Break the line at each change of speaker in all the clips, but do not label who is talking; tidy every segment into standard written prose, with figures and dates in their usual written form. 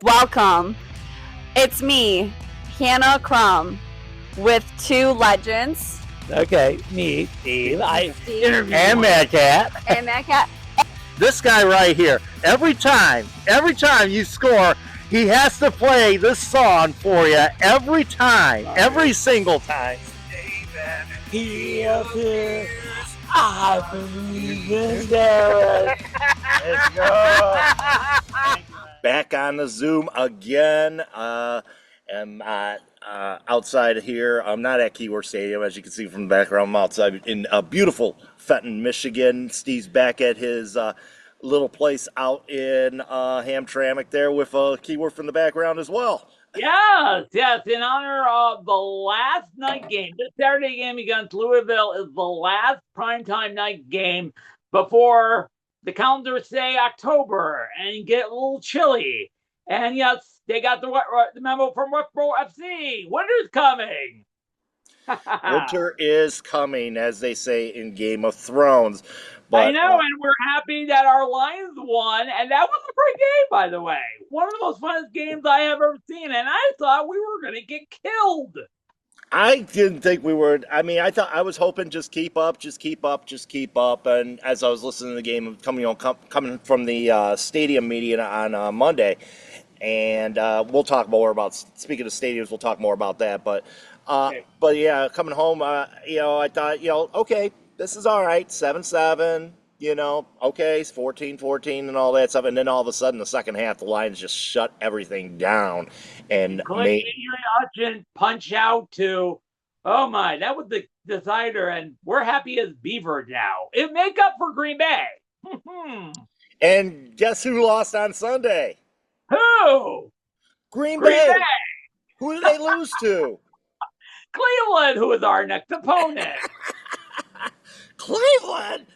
Welcome. It's me, Hannah Crum, with two legends.
Okay, me, Steve. I
Steve.
interviewed
And Mad Cat.
And that cat.
This guy right here. Every time you score, he has to play this song for you every time, every single time.
David. He appears. I believe in Derek. Let's go.
Back on the Zoom again. I'm outside here. I'm not at Keyworth Stadium, as you can see from the background. I'm outside in beautiful Fenton, Michigan. Steve's back at his little place out in Hamtramck there with Keyworth in the background as well.
Yes, in honor of the last night game. This Saturday game against Louisville is the last primetime night game before the calendars say October and get a little chilly. And yes, they got the memo from Westboro FC. Winter's coming.
Winter is coming, as they say in Game of Thrones. But,
I know, and we're happy that our Lions won, and that was a great game, by the way. One of the most funnest games I have ever seen, and I thought we were going to get killed.
I didn't think we were. I mean, I was hoping just keep up. And as I was listening to the game, coming from the stadium meeting on Monday, and we'll talk more about. Speaking of stadiums, we'll talk more about that. But yeah, coming home, I thought, okay, this is all right, 7-7. Okay, it's 14-14 and all that stuff. And then all of a sudden, the second half, the Lions just shut everything down and
Clay Adrian punch out to, oh my, that was the decider, and we're happy as Beaver now. It make up for Green Bay.
And guess who lost on Sunday?
Who?
Green Bay. Who did they lose to?
Cleveland, who is our next opponent.
Cleveland.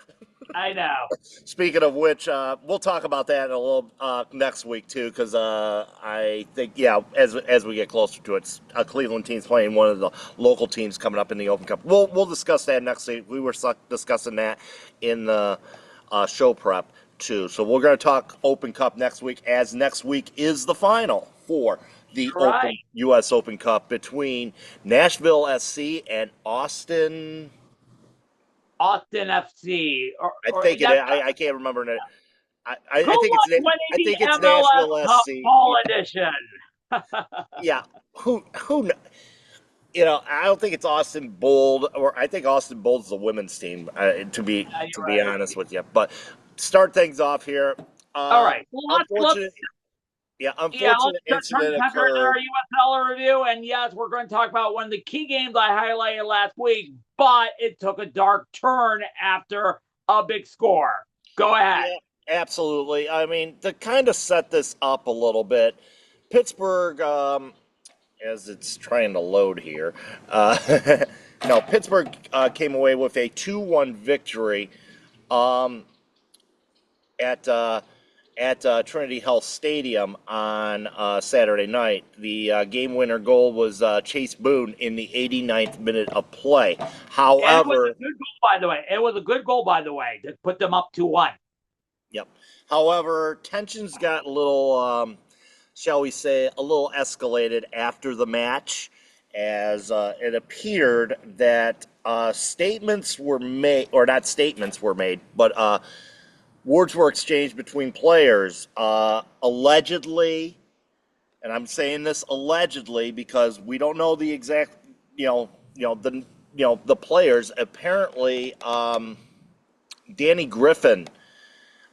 I know.
Speaking of which, we'll talk about that in a little next week too, because I think as we get closer to it, Cleveland team's playing one of the local teams coming up in the Open Cup. We'll discuss that next week. We were discussing that in the show prep too. So we're going to talk Open Cup next week, as next week is the final for the U.S. Open Cup between Nashville SC and Austin
FC.
I can't remember it. I think it's Nashville SC.
Fall edition.
Yeah. Who? I don't think it's Austin Bold, or I think Austin Bold's the women's team. To be honest with you, but start things off here.
All right.
Unfortunate incident occurred.
Our USL review, and yes, we're going to talk about one of the key games I highlighted last week, but it took a dark turn after a big score. Go ahead.
Yeah, absolutely. I mean, to kind of set this up a little bit, Pittsburgh, as it's trying to load here, Pittsburgh came away with a 2-1 victory at Trinity Health Stadium on Saturday night. The game winner goal was Chase Boone in the 89th minute of play. However,
it was a good goal, by the way, to put them up 2-1.
Yep. However, tensions got a little, shall we say, a little escalated after the match, as it appeared that statements were made, or not statements were made, but words were exchanged between players, allegedly, and I'm saying this allegedly because we don't know the exact, the players. Apparently, Danny Griffin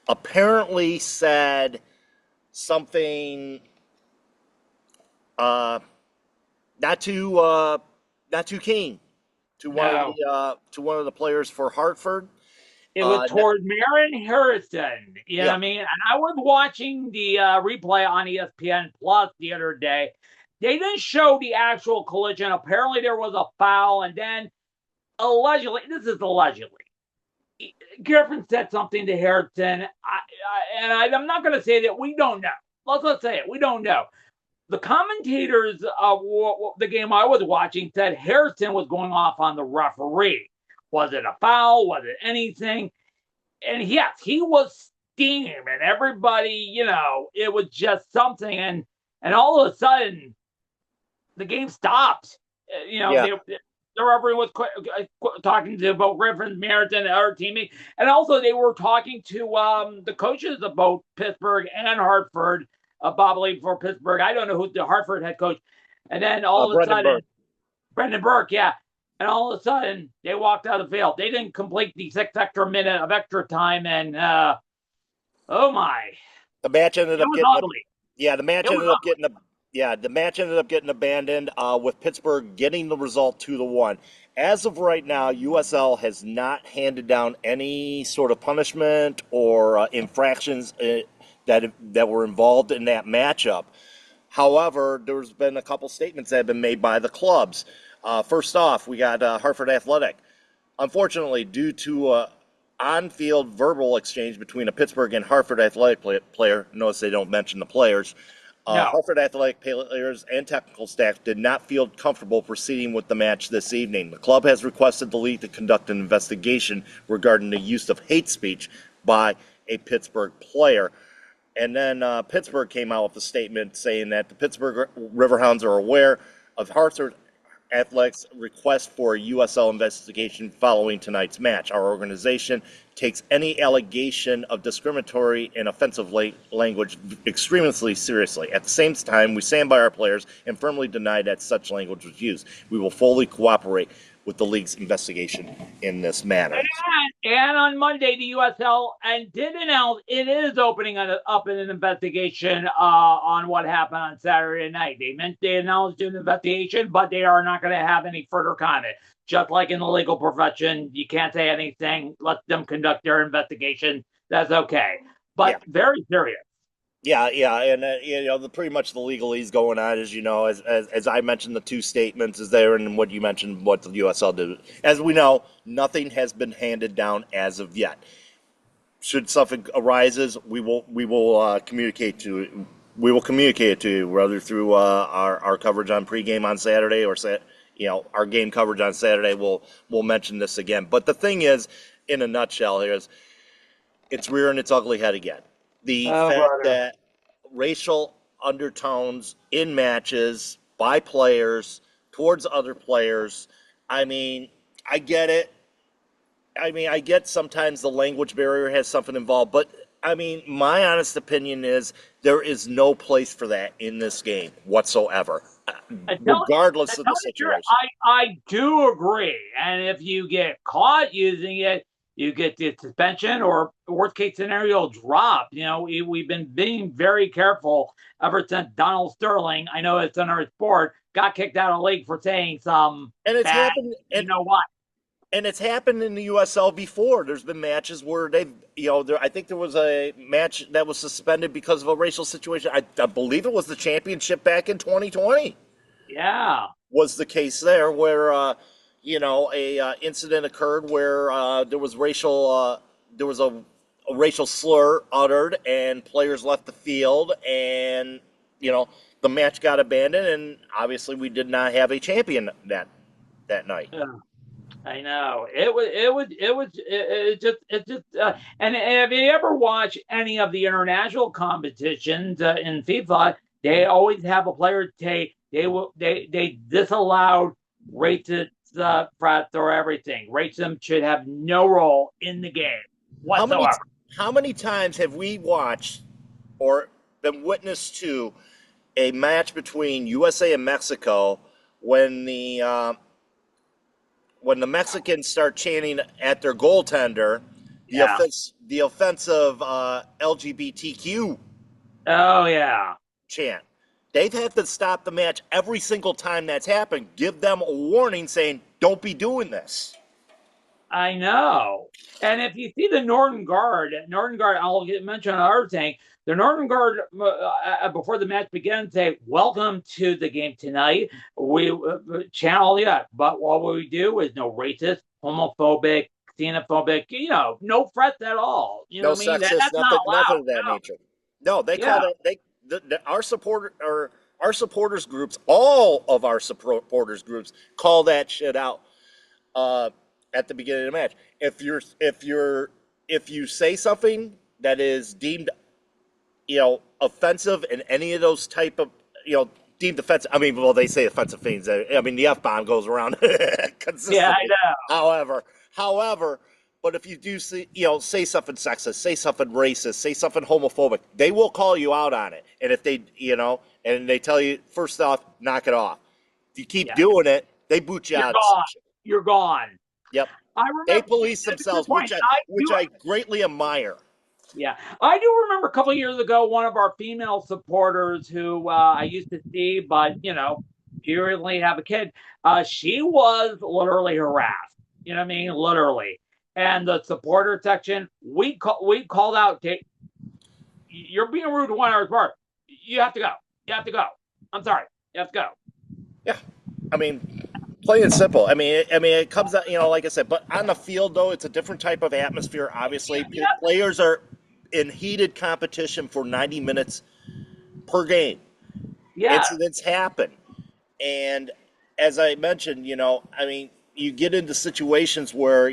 apparently said something not too keen to one of the players for Hartford.
It was toward Marin Harrison. You know what I mean? And I was watching the replay on ESPN Plus the other day. They didn't show the actual collision. Apparently there was a foul, and then allegedly, Griffin said something to Harrison. I'm not going to say that we don't know. Let's say it. We don't know. The commentators of the game I was watching said Harrison was going off on the referee. Was it a foul? Was it anything? And yes, he was steaming, and everybody, it was just something. And and all of a sudden the game stopped.
Yeah.
The referee was talking to both Griffin, Merritt, and our teammate, and also they were talking to the coaches of both Pittsburgh and Hartford. Bob Lee for Pittsburgh. I don't know who the Hartford head coach. And then all of a
Brendan
sudden,
Burke.
Brendan Burke, yeah. And all of a sudden, they walked out of the field. They didn't complete the 6 extra minute of extra time, and oh my,
The match ended
it
up
was
getting
ugly.
the match
It was
ended up
ugly.
getting abandoned with Pittsburgh getting the result 2-1. As of right now, USL has not handed down any sort of punishment or infractions that were involved in that matchup. However, there's been a couple statements that have been made by the clubs. First off, we got Hartford Athletic. Unfortunately, due to on-field verbal exchange between a Pittsburgh and Hartford Athletic player, notice they don't mention the players,
No.
Hartford Athletic players and technical staff did not feel comfortable proceeding with the match this evening. The club has requested the league to conduct an investigation regarding the use of hate speech by a Pittsburgh player. And then Pittsburgh came out with a statement saying that the Pittsburgh Riverhounds are aware of Hartford Athletics' request for a USL investigation following tonight's match. Our organization takes any allegation of discriminatory and offensive language extremely seriously. At the same time, we stand by our players and firmly deny that such language was used. We will fully cooperate with the league's investigation in this matter.
And on Monday, the USL did announce it is opening up an investigation on what happened on Saturday night. They announced an investigation, but they are not going to have any further comment. Just like in the legal profession, you can't say anything. Let them conduct their investigation. That's okay. But very serious.
Yeah, and pretty much the legalese going on, as you know, as I mentioned, the two statements is there, and what you mentioned, what the USL did. As we know, nothing has been handed down as of yet. Should something arises, we will communicate to it to you, whether through our coverage on pregame on Saturday or our game coverage on Saturday. We'll mention this again. But the thing is, in a nutshell, here is it's rearing its ugly head again. The fact that racial undertones in matches by players towards other players, I mean, I get it. I mean, I get sometimes the language barrier has something involved, but I mean, my honest opinion is there is no place for that in this game whatsoever, regardless of the situation.
I do agree. And if you get caught using it, you get the suspension or worst case scenario drop. We've been being very careful ever since Donald Sterling, I know it's another sport, got kicked out of the league for saying some
and it's
bad,
happened.
You know what?
And it's happened in the USL before. There's been matches where I think there was a match that was suspended because of a racial situation. I believe it was the championship back in 2020.
Yeah.
Was the case there where, a incident occurred where there was a racial slur uttered and players left the field and, the match got abandoned and obviously we did not have a champion that night.
Yeah. I know it just and if you ever watch any of the international competitions in FIFA, they always have a player say they disallowed racist threats or everything. Racism should have no role in the game whatsoever.
How many times have we watched or been witness to a match between USA and Mexico when the Mexicans start chanting at their goaltender the offensive LGBTQ chant? They've had to stop the match every single time that's happened. Give them a warning saying, don't be doing this.
I know. And if you see the Northern Guard, I'll mention another thing. The Northern Guard, before the match begins, say, welcome to the game tonight. We channel, but what we do is no racist, homophobic, xenophobic, no threats at all.
No sexist,
that's not allowed.
nothing of that nature. No, they call that, our supporters groups, all of our supporters groups call that shit out at the beginning of the match. If you say something that is deemed offensive in any of those type of deemed offensive. I mean, well, they say offensive things. I mean, the F-bomb goes around
Yeah, I
consistently.
know.
However, but if you do say something sexist, say something racist, say something homophobic, they will call you out on it. And if they, and they tell you, first off, knock it off. If you keep
Yeah,
doing it, they boot you
you're
out.
gone. You're gone.
Yep.
I
They
remember.
police
That's a good
themselves,
point.
which I greatly admire.
Yeah, I do remember a couple of years ago, one of our female supporters who I used to see, but she recently have a kid. She was literally harassed. You know what I mean? Literally. And the supporter section, we called out. You're being rude to one of our part. You have to go. You have to go. I'm sorry. You have to go.
Yeah. I mean, plain and simple. I mean, it comes out, like I said, but on the field though, it's a different type of atmosphere. Obviously,
Yeah.
players are in heated competition for 90 minutes per game.
Yeah.
Incidents happen, and as I mentioned, I mean, you get into situations where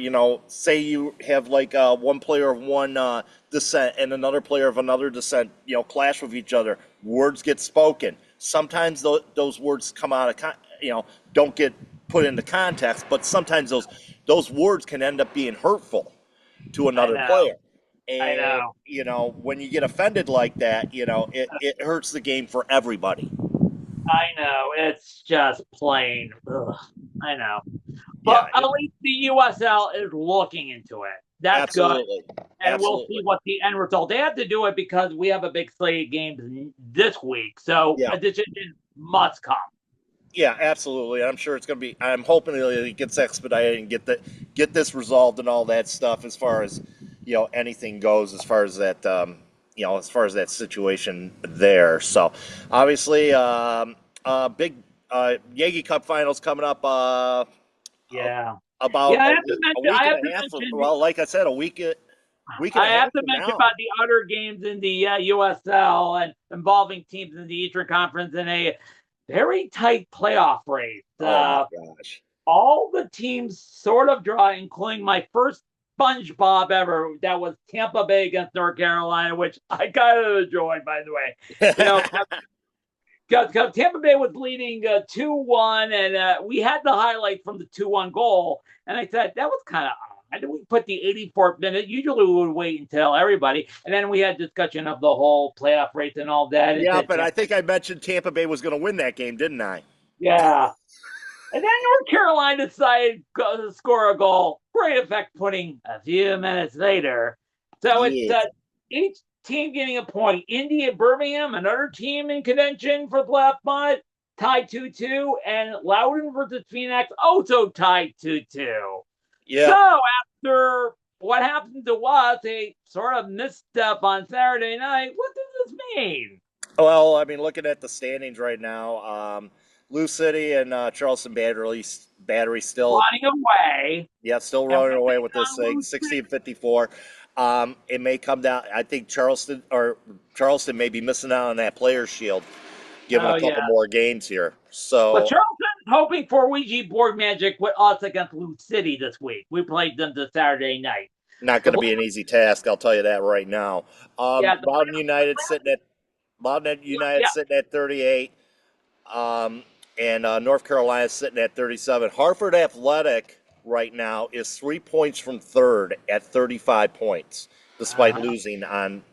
say you have like one player of one descent and another player of another descent, clash with each other. Words get spoken. Sometimes those words come out of don't get put into context, but sometimes those words can end up being hurtful to
I
another
know.
player.
I
And
know.
when you get offended like that, it hurts the game for everybody.
I know. It's just plain. Ugh. I know. But
Yeah,
at least the USL is looking into it. That's good.
absolutely,
And we'll see
absolutely.
what the end result. They have to do it because we have a big slate of games this week. So
Yeah,
a decision must come.
yeah, absolutely. I'm sure it's going to be. I'm hoping it gets expedited and get this resolved and all that stuff. As far as anything goes, as far as that as far as that situation there. So obviously, big Yagi Cup finals coming up.
Yeah.
About
Yeah,
a week
I
and
have to
a half.
mention
Well, like I said, a week and
I
a half
have to
from
mention
now.
about the other games in the USL and involving teams in the Eastern Conference in a very tight playoff race.
Oh my gosh.
All the teams sort of draw, including my first SpongeBob ever. That was Tampa Bay against North Carolina, which I kind of enjoyed, by the way. Because Tampa Bay was leading 2-1, and we had the highlight from the 2-1 goal. And I said, that was kind of odd. We put the 84th minute. Usually we would wait until everybody. And then we had discussion of the whole playoff race and all that.
Yeah, but I think I mentioned Tampa Bay was going to win that game, didn't I?
Yeah. And then North Carolina decided to score a goal. Great effect putting a few minutes later. So it's
Yes.
each team getting a point. Indy and Birmingham, another team in contention for the playoff spot, tied 2-2. And Loudoun versus Phoenix also tied 2-2.
Yeah.
So after what happened to us, a sort of misstep on Saturday night, what does this mean?
Well, I mean, looking at the standings right now, Lou City and Charleston Battery still,
Running away.
yeah, still
And
running away with
we're
this thing,
Lou City.
60-54. It may come down. I think Charleston may be missing out on that Players Shield, given a couple more games here.
But
So
Charleston's hoping for Ouija board magic with us against Lou City this week. We played them this Saturday night.
not going to be an easy task. I'll tell you that right now.
Yeah,
Loudon United sitting at 38. And North Carolina sitting at 37. Hartford Athletic right now is 3 points from third at 35 points, despite losing on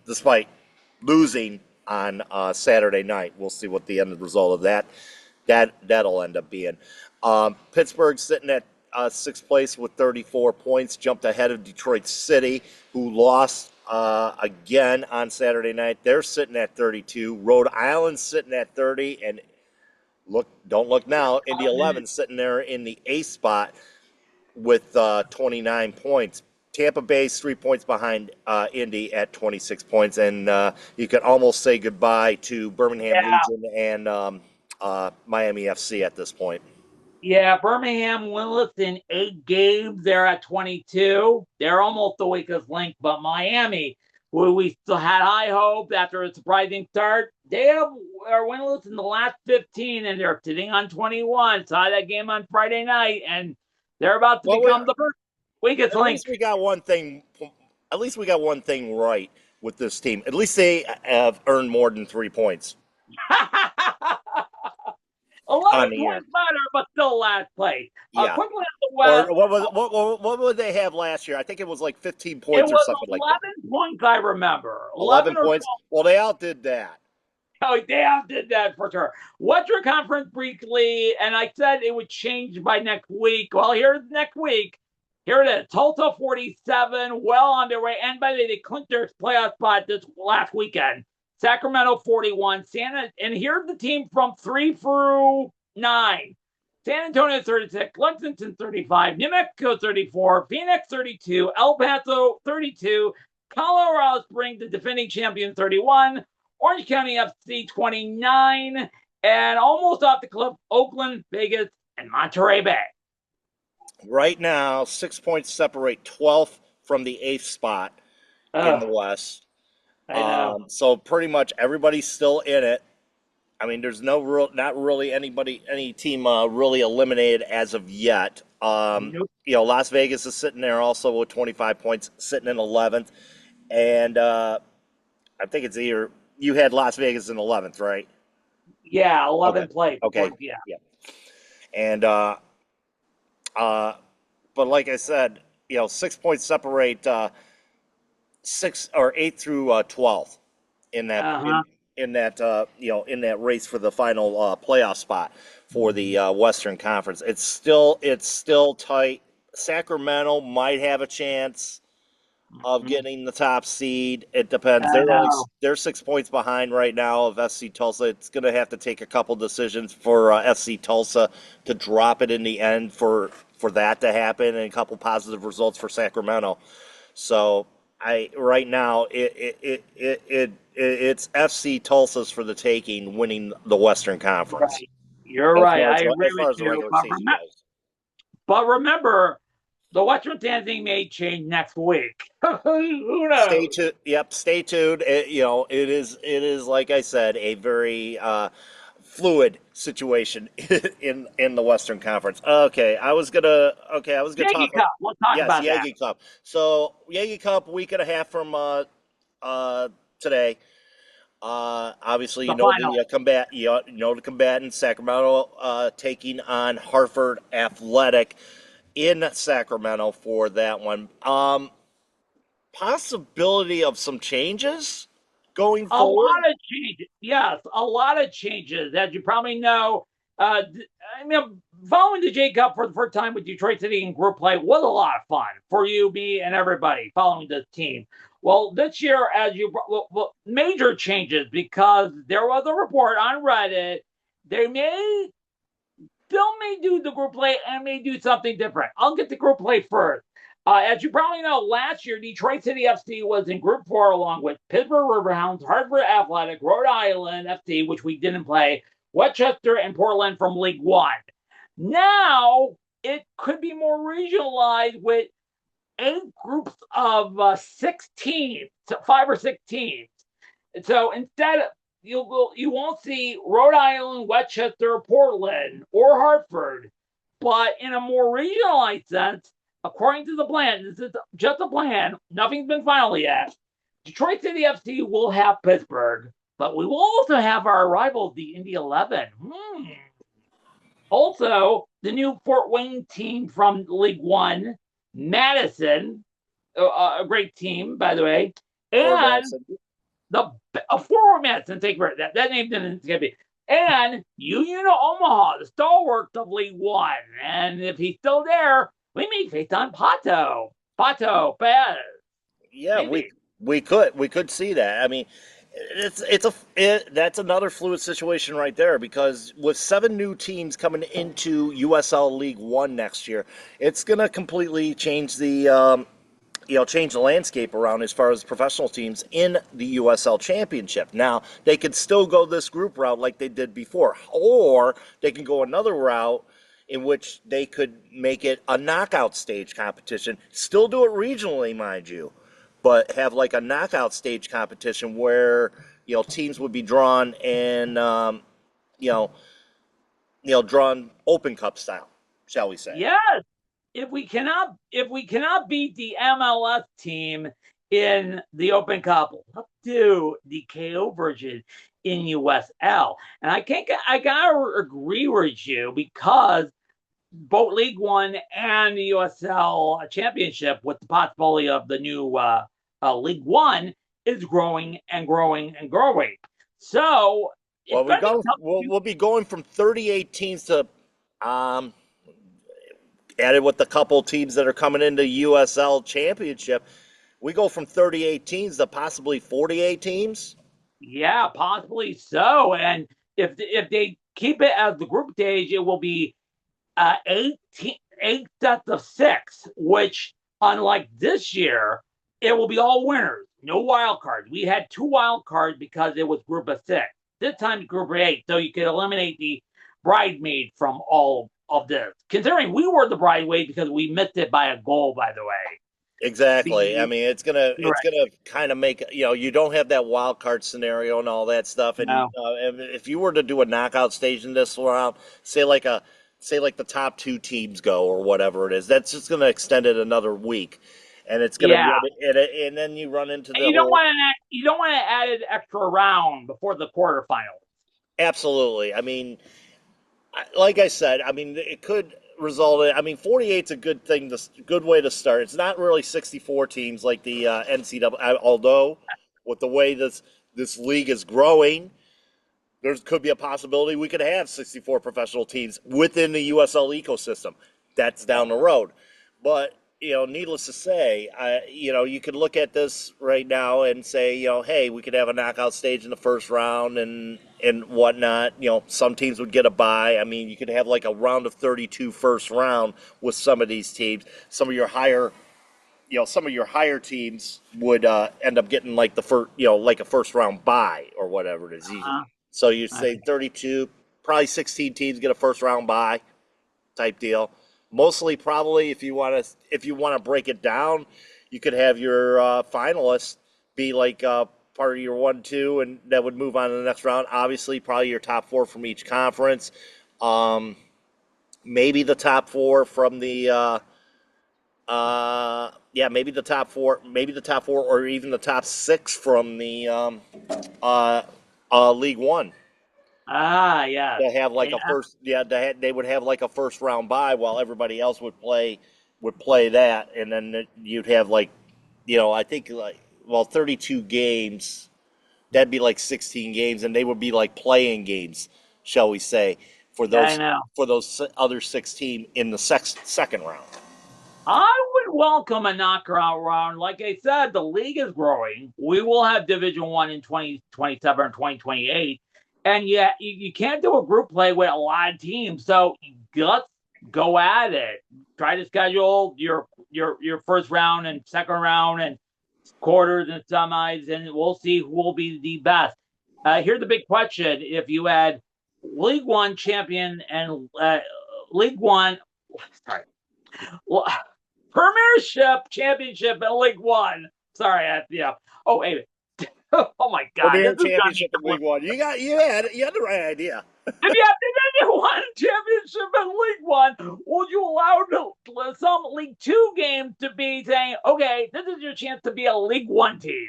Saturday night. We'll see what the end result of that'll end up being. Pittsburgh sitting at sixth place with 34 points, jumped ahead of Detroit City, who lost again on Saturday night. They're sitting at 32. Rhode Island sitting at 30, and don't look now. Indy 11 sitting there in the eighth spot with 29 points. Tampa Bay's 3 points behind Indy at 26 points, and you can almost say goodbye to Birmingham Legion and Miami FC at this point.
Yeah, Birmingham winless in 8 games. They're at 22. They're almost the weakest link, but Miami, who we still had high hope after a surprising start, they are winless in the last 15, and they're sitting on 21. Saw that game on Friday night, and they're about to become the weakest link.
At least we got one thing. At least we got one thing right with this team. At least they have earned more than 3 points. on
11
the year.
points better, but still last place.
Yeah.
Quickly on the West.
Or what would they have last year? I think it was like 15
It
points or
was
something like that.
11 points, I remember.
11
11 or 12.
points. Well, they outdid that.
Oh, they did that for sure. Western Conference briefly, and I said it would change by next week. Well, here's next week. Here it is. Tulsa 47, well on their way. And by the way, they clinched their playoff spot this last weekend. Sacramento 41. And here's the team from 3 through 9. San Antonio 36, Lexington 35, New Mexico 34, Phoenix 32, El Paso 32, Colorado Springs, the defending champion 31, Orange County FC 29, and almost off the cliff, Oakland, Vegas, and Monterey Bay.
Right now, 6 points separate 12th from the 8th spot in the West.
I know.
So pretty much everybody's still in it. I mean, there's not really any team really eliminated as of yet.
Nope.
Las Vegas is sitting there also with 25 points, sitting in 11th, and I think it's either you had Las Vegas in 11th, right?
Yeah, 11
Okay.
played.
Okay.
Yeah.
And but like I said, 6 points separate 6 or 8 through 12th in that in that race for the final playoff spot for the Western Conference. It's still tight. Sacramento might have a chance of getting the top seed. It depends. They're 6 points behind right now of FC Tulsa. It's going to have to take a couple decisions for FC Tulsa to drop it in the end for that to happen, and a couple positive results for Sacramento. So right now it's FC Tulsa's for the taking, winning the Western Conference.
Right. You're right. I agree
as far
with
as the
you.
regular season goes.
But remember, the Western standing may change next week. Who knows?
Stay tuned. Yep, stay tuned. It is like I said, a very fluid situation in the Western Conference. Okay, I was gonna
Yankee
talk.
Cup. We'll talk about that.
Yankee Cup. So Yankee Cup, week and a half from today. Obviously, the combatant Sacramento taking on Hartford Athletic in Sacramento for that one. Possibility of some changes going forward.
A lot of changes. Yes, a lot of changes. As you probably know, following the J Cup for the first time with Detroit City in group play was a lot of fun for you, me, and everybody following this team. Well, this year, major changes because there was a report on Reddit. They still may do the group play and may do something different. I'll get the group play first. As you probably know, last year, Detroit City FC was in Group 4 along with Pittsburgh Riverhounds, Hartford Athletic, Rhode Island FC, which we didn't play, Westchester, and Portland from League 1. Now, it could be more regionalized with 8 groups of 6 teams, 5 or 6 teams. So instead, you won't see Rhode Island, Westchester, Portland, or Hartford, but in a more regionalized sense, according to the plan, this is just a plan, nothing's been final yet. Detroit City FC will have Pittsburgh, but we will also have our rivals, the Indy 11. Also, the new Fort Wayne team from League 1, Madison, a great team, by the way, and the forward Madison, take credit. That name didn't escape me. And Union of Omaha, the stalwart of League 1. And if he's still there, we may face on Pato Paz.
Yeah, maybe. we could see that. I mean, that's another fluid situation right there, because with 7 new teams coming into USL League 1 next year, it's going to completely change the change the landscape around as far as professional teams in the USL Championship. Now, they could still go this group route like they did before, or they can go another route in which they could make it a knockout stage competition, still do it regionally, mind you, but have like a knockout stage competition where teams would be drawn and drawn Open Cup style, shall we say?
Yes. If we cannot beat the MLS team in the Open Cup, let's do the KO version in USL. And I gotta agree with you because both League One and the USL Championship, with the possibility of the new League One, is growing and growing and growing. So it's
Well,
going to be tough.
we'll be going from 38 teams to added with the couple teams that are coming into USL Championship. We go from 38 teams to possibly 48 teams.
Yeah, possibly so. And if they keep it as the group stage, it will be 8 sets of 6, which, unlike this year, it will be all winners, no wild cards. We had 2 wild cards because it was group of 6. This time, group of 8, so you could eliminate the bridesmaid from all of this. Considering we were the bridesmaid because we missed it by a goal, by the way.
Exactly. I
The,
mean, it's
right.
gonna kind of make you don't have that wild card scenario and all that stuff. And
No.
if you were to do a knockout stage in this round, say like the top 2 teams go or whatever it is, that's just gonna extend it another week, and it's gonna
Yeah.
run it, and then you run into
And
the whole.
you don't want to add an extra round before the quarterfinals.
Absolutely. I mean, like I said, I mean, it could result in. I mean, 48's a good thing, good way to start. It's not really 64 teams like the NCAA, although with the way this league is growing, there could be a possibility we could have 64 professional teams within the USL ecosystem. That's down the road, but needless to say, you could look at this right now and say, hey, we could have a knockout stage in the first round and whatnot. Some teams would get a bye. I mean, you could have like a round of 32 first round with some of these teams. Some of your higher teams would end up getting like the first, like a first round bye or whatever it is. So you say 32, probably 16 teams get a first round bye type deal. Mostly, probably, if you want to break it down, you could have your finalists be like part of your 1-2, and that would move on to the next round. Obviously, probably your top 4 from each conference. Maybe the top 4 from the maybe the top 4, or even the top 6 from the League One.
Yeah.
To have like a first, they would have like a first round bye while everybody else would play that, and then you'd have like, I think 32 games, that'd be like 16 games, and they would be like playing games, shall we say, for
I know.
those other 16 in the second round.
I would welcome a knockout round. Like I said, the league is growing. We will have Division 1 in 2027 and 2028. And yet you can't do a group play with a lot of teams. So let's go at it. Try to schedule your first round and second round and quarters and semis, and we'll see who will be the best. Here's the big question: if you had League One champion and League One, sorry, Premiership, Championship, and League One. Sorry, yeah. Oh wait. Oh my God!
Premier Championship in League One. You had the right idea.
If you have Division One championship and League One, would you allow some League Two games to be saying, "Okay, this is your chance to be a League One team"?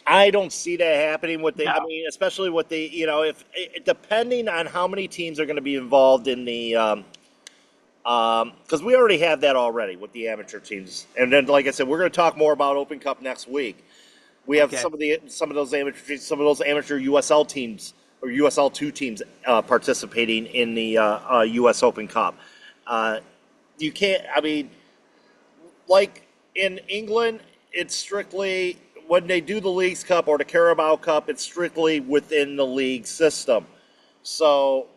I don't see that happening with the.
No.
I mean, especially with the. If depending on how many teams are going to be involved in the. Because we already have that already with the amateur teams, and then, like I said, we're going to talk more about Open Cup next week. We have some of those amateur USL teams or USL 2 teams participating in the US Open Cup. You can't. I mean, like in England, it's strictly when they do the Leagues Cup or the Carabao Cup, it's strictly within the league system. So,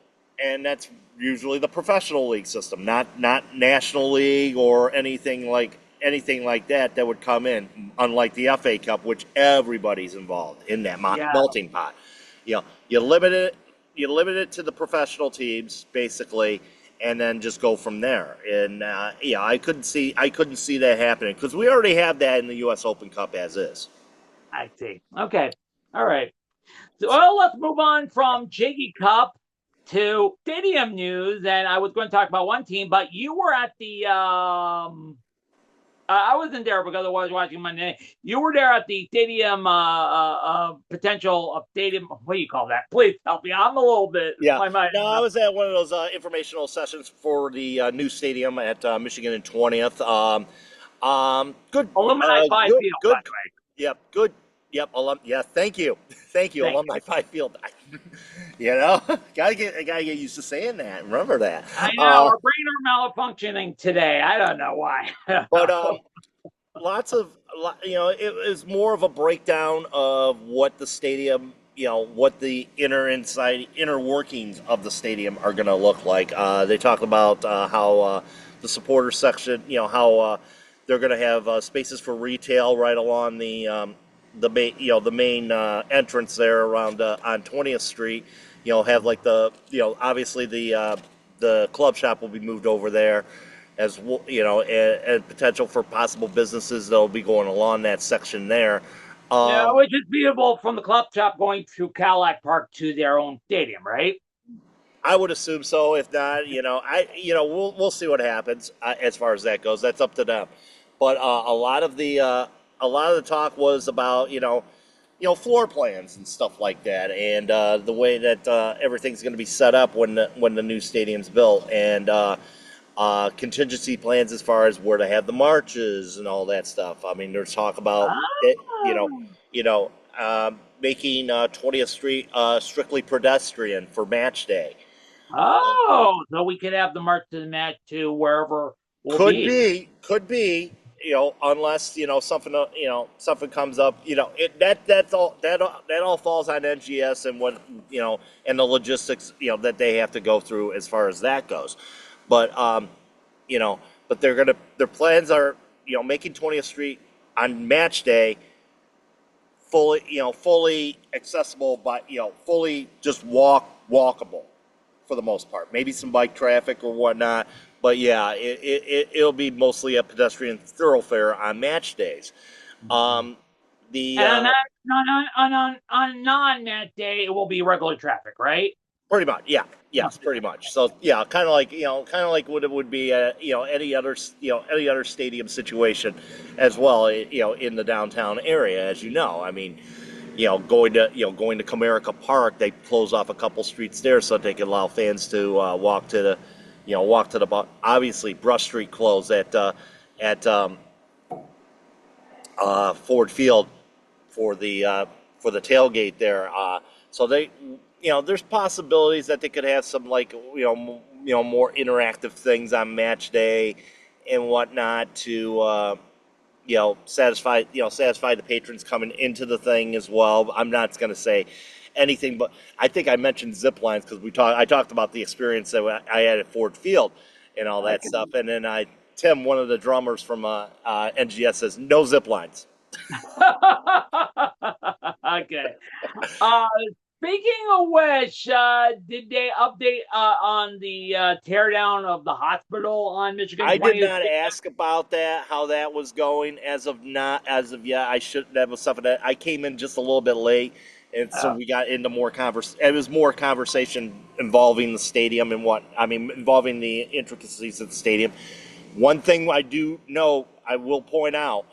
and that's usually the professional league system, not National League or anything like that would come in. Unlike the FA Cup, which everybody's involved in that melting pot. You limit it to the professional teams basically, and then just go from there. And I couldn't see that happening because we already have that in the U.S. Open Cup as is.
I see. Okay. All right. So, well, let's move on from Jiggy Cup to stadium news. And I was going to talk about one team, but you were at the I wasn't there because I was watching Monday night. You were there at the stadium, potential stadium. What do you call that? Please help me. I'm a little bit.
Yeah.
My mind.
No, I was at one of those informational sessions for the new stadium at Michigan and 20th. Good,
Alumni 5
good,
Field, by
good.
the way.
Yep, good. Yep, yeah. Thank you, thank you,
Thank
alumni five field. You know, gotta get used to saying that. Remember that.
I know our brain are malfunctioning today. I don't know why.
But lots of it was more of a breakdown of what the stadium, what the inner workings of the stadium are going to look like. They talked about how the supporter section, how they're going to have spaces for retail right along the main entrance there around on 20th Street. Have like obviously the club shop will be moved over there, as and potential for possible businesses that'll be going along that section there.
Yeah, which is viewable from the club shop going through Cadillac Park to their own stadium, right?
I would assume so. If not, we'll see what happens as far as that goes. That's up to them. But a lot of the talk was about floor plans and stuff like that, and the way that everything's going to be set up when the new stadium's built, and contingency plans as far as where to have the marches and all that stuff. I mean, there's talk about it, making 20th Street strictly pedestrian for match day.
So we could have the march to the match to wherever we'll
Could
be.
be, unless something comes up. That all falls on NGS and what and the logistics that they have to go through as far as that goes. But but their plans are making 20th Street on match day fully accessible, but fully just walkable for the most part. Maybe some bike traffic or whatnot, but yeah, it'll be mostly a pedestrian thoroughfare on match days. The
And on non-match day, it will be regular traffic, right?
Pretty much, yeah, yes, pretty much. So yeah, kind of like what it would be at any other stadium situation, as well. In the downtown area, as you know. I mean, going to Comerica Park, they close off a couple streets there so that they can allow fans to walk to the obviously Brush Street closed at Ford Field for the tailgate there. So there's possibilities that they could have some more interactive things on match day and whatnot to satisfy the patrons coming into the thing as well. I'm not going to say anything, but I think I mentioned zip lines because I talked about the experience that I had at Ford Field and all that stuff, and then Tim, one of the drummers from NGS, says no zip lines.
Okay. Speaking of which, did they update on the teardown of the hospital on Michigan?
I did not ask about that, how that was going as of yet. I should have was something that I came in just a little bit late, and so we got into more conversation. It was more conversation involving the stadium and involving the intricacies of the stadium. One thing I do know, I will point out.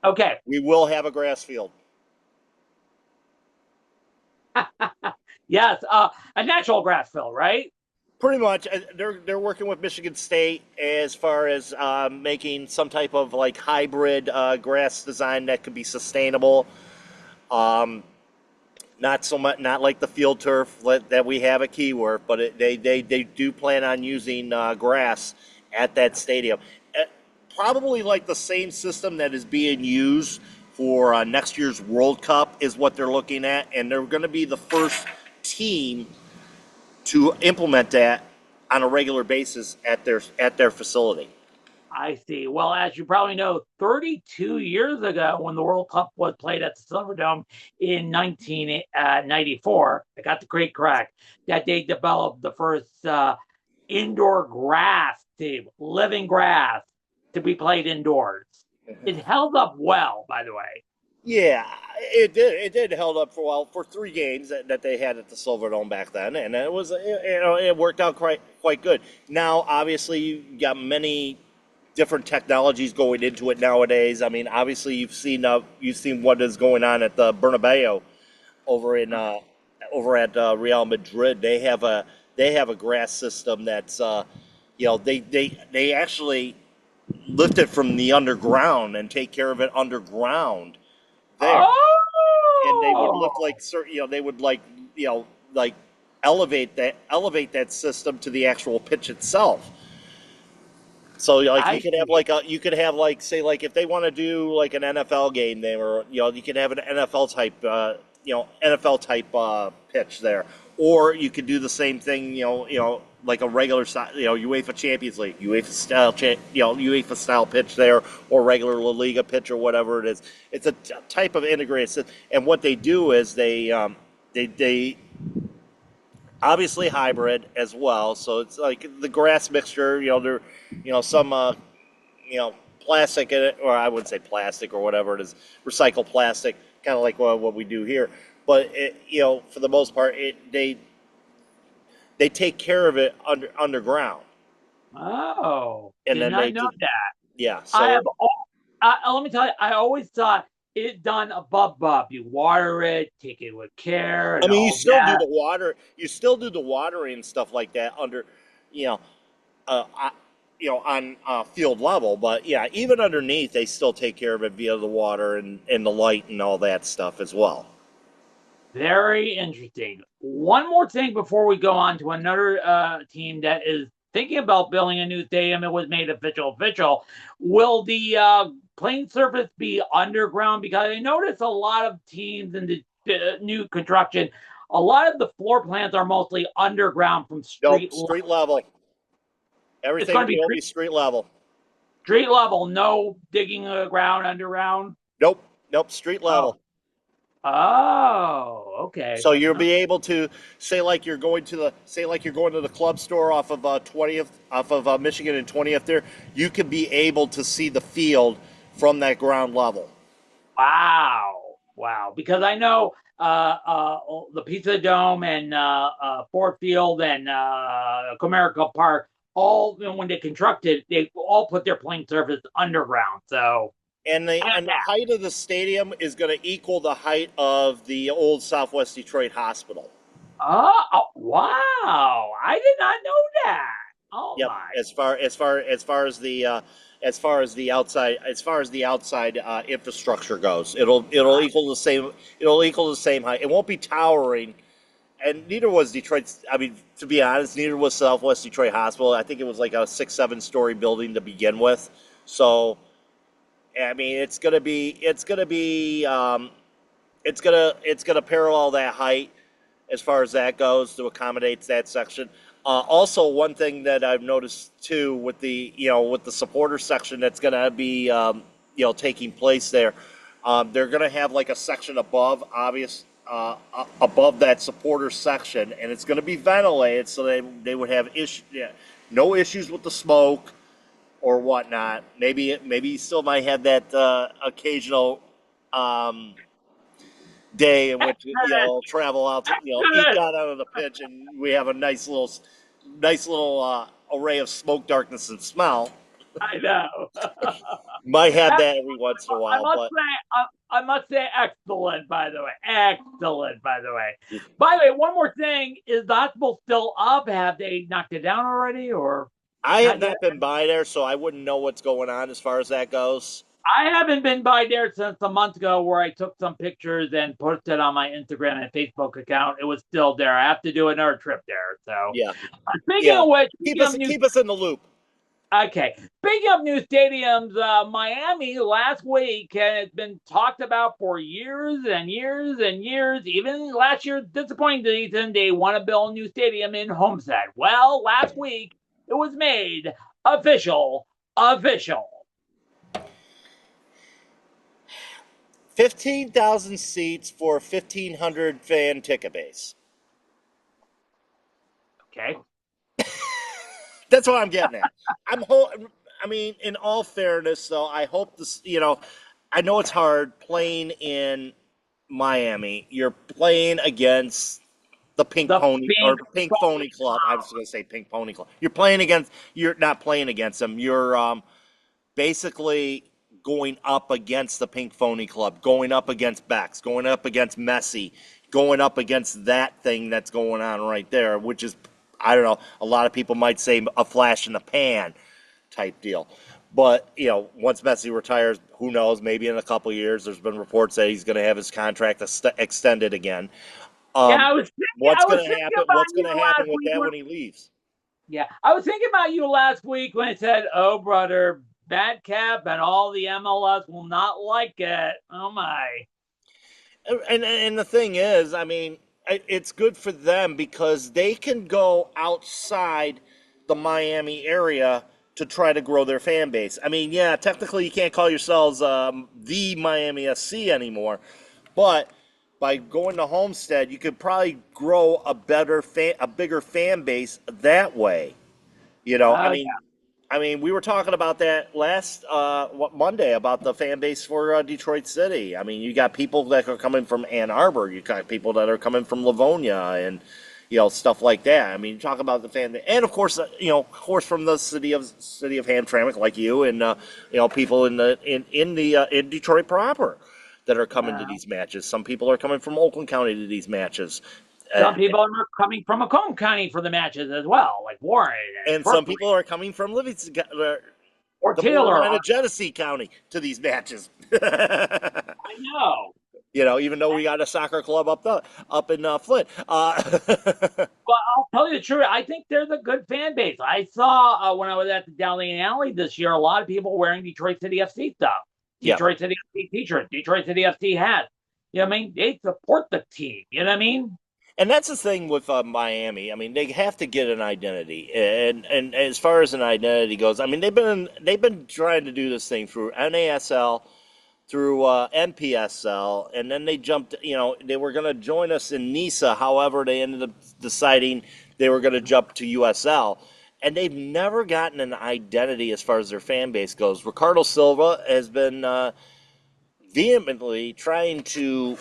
Okay.
We will have a grass field.
Yes, a natural grass field, right?
Pretty much. They're working with Michigan State as far as making some type of hybrid grass design that could be sustainable. Not so much, not like the field turf that we have at Keyworth, but they do plan on using grass at that stadium. Probably like the same system that is being used for next year's World Cup is what they're looking at, and they're going to be the first team to implement that on a regular basis at their facility.
I see. Well, as you probably know, 32 years ago, when the World Cup was played at the Silverdome in 1994, I got the great crack that they developed the first indoor grass team, living grass, to be played indoors. It held up well, by the way.
Yeah, it did. It did held up for 3 games that they had at the Silverdome back then, and it worked out quite good. Now, obviously, you got many different technologies going into it nowadays. I mean, obviously you've seen what is going on at the Bernabeu over in over at Real Madrid. They have a grass system that's they actually lift it from the underground and take care of it underground there, and they would
Oh,
look like certain they would like elevate that system to the actual pitch itself. So like
I see.
you could have like say like if they want to do like an NFL game there, or you could have an NFL type pitch there, or you could do the same thing like a regular UEFA Champions League UEFA style pitch there, or regular La Liga pitch or whatever it is. It's a type of integrated system, and what they do is they obviously hybrid as well. So it's like the grass mixture. There, some plastic in it, or I wouldn't say plastic or whatever it is, recycled plastic, kind of like what we do here. But for the most part, they take care of it underground,
Oh,
and
did
then
not know that.
yeah.
I
So
have. Let me tell you, I always thought it done above Bob. You water it, take it with care,
I
and
mean, you
all
still do
that.
the water, you still do the watering and stuff like that under, you know, uh, uh, on field level. But yeah, even underneath, they still take care of it via the water and the light and all that stuff as well.
Very interesting. One more thing before we go on to another team that is thinking about building a new stadium. It was made official. Will the playing surface be underground? Because I noticed a lot of teams in the new construction, a lot of the floor plans are mostly underground from
Nope,
street level.
street level.
It's going
Everything
to be
will be street level.
street level, no digging the ground underground.
Nope, nope, street
Oh,
level.
okay.
So you'll be able to say like you're going to the club store off of 20th, off of Michigan and 20th there. You could be able to see the field from that ground level.
Wow. Because I know the Pizza Dome and Ford Field and Comerica Park, all when they constructed, they all put their playing surface underground. So,
And the height of the stadium is going to equal the height of the old Southwest Detroit Hospital.
wow! I did not know that. Oh
Yep.
my!
As far as the outside infrastructure goes, it'll equal the same. It'll equal the same height. It won't be towering, and neither was Detroit. I mean, to be honest, neither was Southwest Detroit Hospital. I think it was like a 6, 7 story building to begin with. So, I mean, it's gonna parallel that height as far as that goes to accommodate that section. Also, one thing that I've noticed too with the supporter section that's going to be taking place there, they're going to have like a section above that supporter section, and it's going to be ventilated so they would have no issues with the smoke or whatnot. Maybe you still might have that occasional. Day in which travel out to eke out of the pitch, and we have a nice little array of smoke, darkness, and smell.
I know.
Might have that every once in a
I
while,
must
but
say, I must say, excellent. By the way, excellent. By the way, one more thing: is the hospital still up? Have they knocked it down already, or
I have
not yet?
not been by there, so I wouldn't know what's going on as far as that goes.
I haven't been by there since a month ago, where I took some pictures and posted on my Instagram and Facebook account. It was still there. I have to do another trip there. So,
Yeah,
speaking
yeah.
of which,
Keep us in the loop.
Okay. Speaking of new stadiums, Miami last week has been talked about for years and years and years. Even last year, disappointing season, they want to build a new stadium in Homestead. Well, last week it was made official.
15,000 seats for 1,500 fan ticket base.
Okay.
That's what I'm getting at. I mean, in all fairness, though, I hope this. I know it's hard playing in Miami. You're playing against the Pink
The
Pony or
Pink
Pink
Pony
Phony Club. I was going to say Pink Pony Club. You're not playing against them. basically going up against the Pink Phony Club, going up against Bex, going up against Messi, going up against that thing that's going on right there, which is, I don't know, a lot of people might say a flash in the pan type deal. But, once Messi retires, who knows, maybe in a couple of years, there's been reports that he's going to have his contract extended again.
Yeah,
What's
I was
going to
thinking
happen?
about
What's going
you
to happen
last
with
week.
that when he leaves?
Yeah, I was thinking about you last week when it said, "Oh, brother, bad cap and all the MLS will not like it." Oh my!
And the thing is, I mean, it's good for them because they can go outside the Miami area to try to grow their fan base. I mean, yeah, technically you can't call yourselves the Miami SC anymore, but by going to Homestead, you could probably grow a bigger fan base that way. I
Yeah,
mean, we were talking about that last Monday about the fan base for Detroit City. I mean, you got people that are coming from Ann Arbor. You got people that are coming from Livonia and stuff like that. I mean, you talk about the fan, and of course, of course, from the city of Hamtramck, like you, and people in Detroit proper that are coming to
uh,
these matches. Some people are coming from Oakland County to these matches. Uh,
some people are coming from Macomb County for the matches as well, like Warren and
and some
Berkeley
people are coming from Livingston,
or
the
Taylor.
borderline of Genesee County to these matches.
I know.
Even though we got a soccer club up in Flint.
But I'll tell you the truth. I think they're the good fan base. I saw when I was at the Dowling Alley this year, a lot of people wearing Detroit City FC stuff,
Yeah,
Detroit City FC t-shirts, Detroit City FC hats. You know what I mean? They support the team. You know what I mean?
and that's the thing with Miami. I mean, they have to get an identity, and as far as an identity goes, I mean, they've been trying to do this thing through NASL, through NPSL, and then they jumped. They were going to join us in NISA. However, they ended up deciding they were going to jump to USL, and they've never gotten an identity as far as their fan base goes. Ricardo Silva has been vehemently trying to,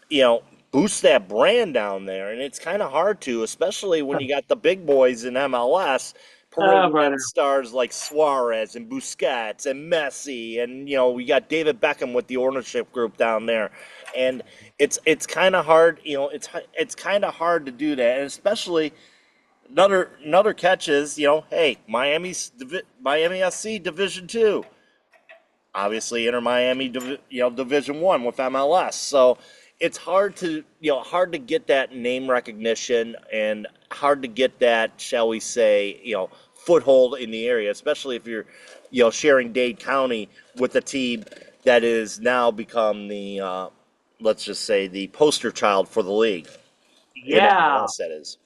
you know, boost that brand down there, and it's kind of hard to, especially when you got the big boys in MLS
Oh,
parading
brother.
in stars like Suarez and Busquets and Messi, and we got David Beckham with the ownership group down there, and it's kind of hard, it's kind of hard to do that, and especially another catch is, hey, Miami SC Division 2, obviously Inter Miami, Division 1 with MLS. So it's hard to get that name recognition and hard to get that, shall we say, foothold in the area, especially if you're, sharing Dade County with a team that is now become the, let's just say, the poster child for the league in
Yeah.
MLS. That is.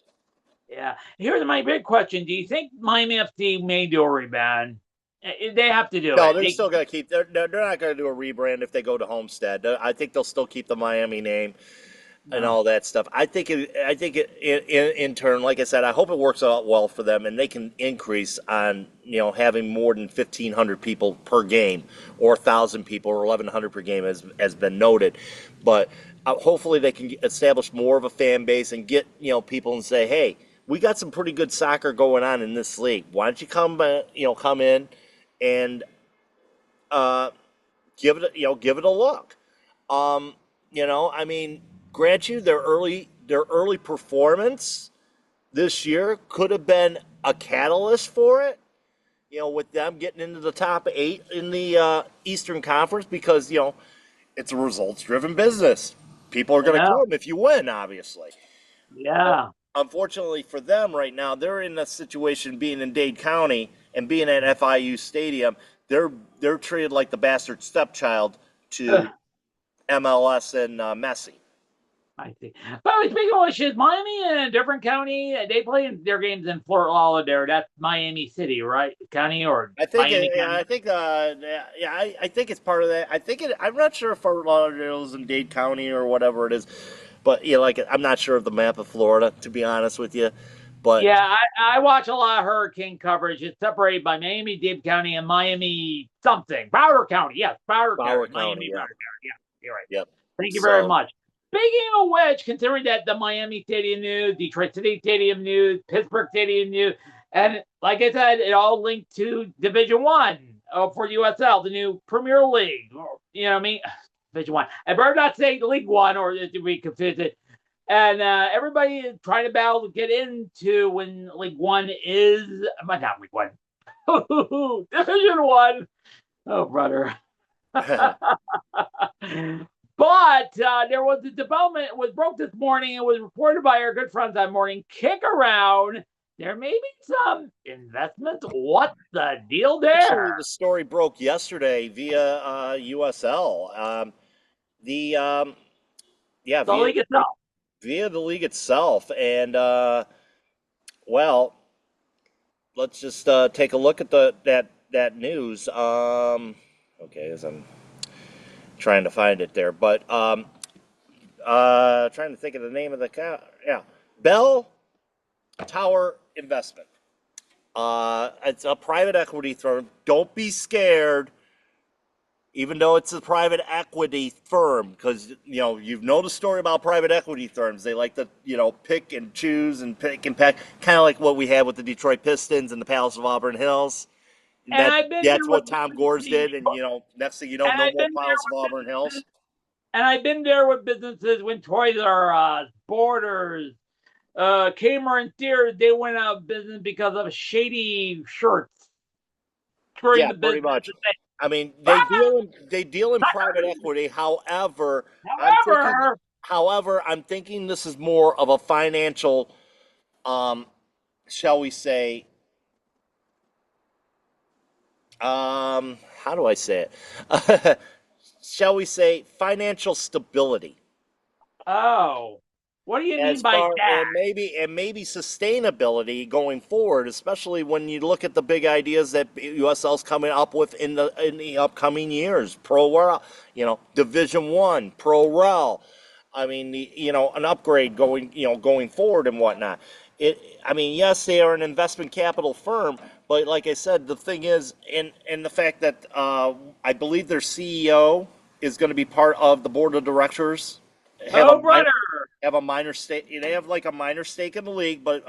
Yeah. Here's my big question. Do you think Miami FC may do a rebound? They have to do
No,
it.
they're still going to keep. They're not going to do a rebrand if they go to Homestead. I think they'll still keep the Miami name and
No.
all that stuff. In turn, like I said, I hope it works out well for them and they can increase on having more than 1,500 people per game, or 1,000 people, or 1,100 per game, has been noted. But hopefully they can establish more of a fan base and get people and say, hey, we got some pretty good soccer going on in this league. Why don't you come in and give it a look. I mean, grant you their early performance this year could have been a catalyst for it. With them getting into the top 8 in the Eastern Conference, because it's a results-driven business. People are going to
Yeah.
come if you win, obviously. But
Yeah.
unfortunately for them right now, they're in a situation being in Dade County and being at FIU Stadium. They're treated like the bastard stepchild to MLS and Messi.
I see. But speaking of which, is Miami in a different county? They play their games in Fort Lauderdale. That's Miami City, right? County or
I think,
Miami
yeah,
County?
I think it's part of that. I'm not sure if Fort Lauderdale is in Dade County or whatever it is, but I'm not sure of the map of Florida, to be honest with you. But
Yeah, I watch a lot of hurricane coverage. It's separated by Miami-Dade County and Miami something. Broward County. Yes, Broward
Broward
County.
County,
Miami
yeah,
Broward County. Yeah, you're right.
yep.
Thank you very
So
much. Speaking of which, considering that the Miami Stadium news, Detroit City Stadium news, Pittsburgh Stadium news, and like I said, it all linked to Division 1. for USL, the new Premier League. You know what I mean? Division One. I better not say League One, or we confuse it. And everybody is trying to battle to get into when League One is not League One, Division One. Oh, brother. But there was a development. It was broke this morning. It was reported by our good friends on Morning Kick Around. There may be some investments. What's the deal there?
Actually, the story broke yesterday via USL. The
league itself.
Via the league itself, and well, let's just take a look at that news. Okay, as I'm trying to find it there, but trying to think of the name of the Bell Tower Investment. It's a private equity firm. Don't be scared, even though it's a private equity firm, because you've known the story about private equity firms. They like to pick and choose and pick and pack, kind of like what we had with the Detroit Pistons and the Palace of Auburn Hills. That's what Tom Gores did, and next thing you know, no more Palace of Auburn Hills.
And I've been there with businesses when Toys R Us, Borders, Kmart and Sears, they went out of business because of shady shirts.
Pretty much. I mean, they deal in private equity. However, I'm thinking this is more of a financial, shall we say, how do I say it? Shall we say financial stability?
Oh, what do you mean by that?
And maybe sustainability going forward, especially when you look at the big ideas that USL's coming up with in the upcoming years. Pro Rel, Division One, Pro Rel. I mean, an upgrade going forward and whatnot. Yes, they are an investment capital firm, but like I said, the thing is, and the fact that I believe their CEO is going to be part of the board of directors. Have a minor stake. They have like a minor stake in the league, but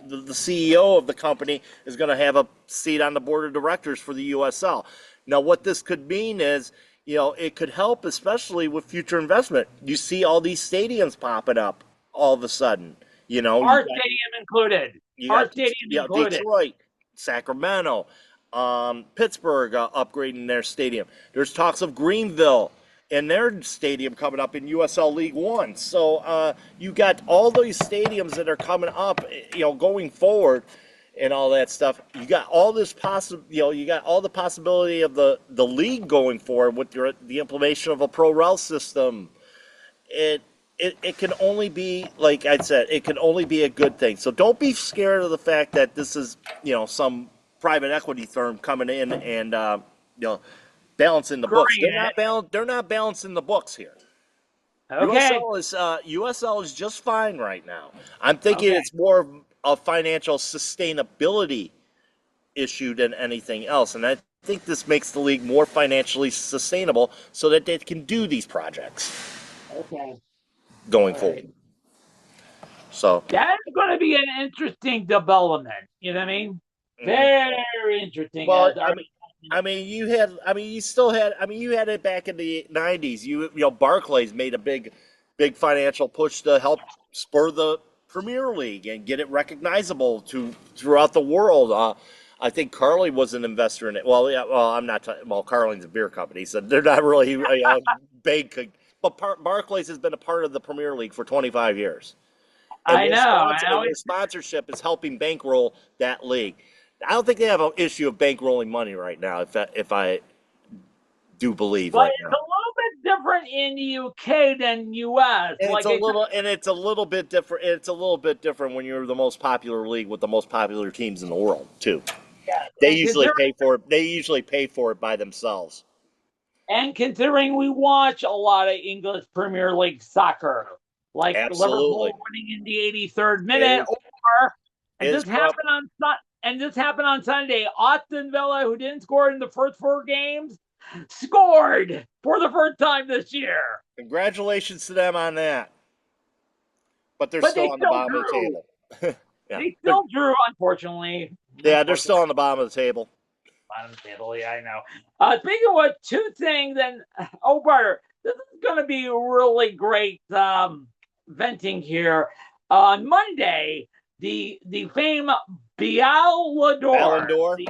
the CEO of the company is going to have a seat on the board of directors for the USL. Now, what this could mean is, it could help, especially with future investment. You see all these stadiums popping up all of a sudden.
Our stadium included.
Detroit, Sacramento, Pittsburgh upgrading their stadium. There's talks of Greenville and their stadium coming up in USL League One. So you got all these stadiums that are coming up, going forward, and all that stuff. You got all this you got all the possibility of the league going forward with the implementation of a pro rel system. It can only be, like I said, it can only be a good thing. So don't be scared of the fact that this is some private equity firm coming in and balancing the books. They're not balancing the books here.
Okay.
USL is just fine right now. I'm thinking it's more of financial sustainability issue than anything else, and I think this makes the league more financially sustainable so that they can do these projects.
Okay.
Going forward. So
that's going to be an interesting development. You know what I mean? Very interesting.
Well, you had it back in the 90s. Barclays made a big financial push to help spur the Premier League and get it recognizable throughout the world. I think Carly was an investor in it. I'm not. Carling's a beer company, so they're not really big. But Barclays has been a part of the Premier League for 25 years. And their sponsorship is helping bankroll that league. I don't think they have an issue of bankrolling money right now, if I do believe.
But it's a little bit different in the UK than US.
And it's a little bit different. It's a little bit different when you're the most popular league with the most popular teams in the world too.
Yeah,
they usually pay for it. They usually pay for it by themselves.
And considering we watch a lot of English Premier League soccer, like Liverpool winning in the 83rd minute, this happened on Sunday. Aston Villa, who didn't score in the first 4 games, scored for the first time this year.
Congratulations to them on that. But they're still on the bottom of the table.
They still drew, unfortunately.
Yeah, they're still on the bottom of the table.
Bottom Italy, I know. Speaking of what, two things, and Barter, this is going to be really great venting here. On Monday, the famed
Balon
Ballador,
d'Or.
the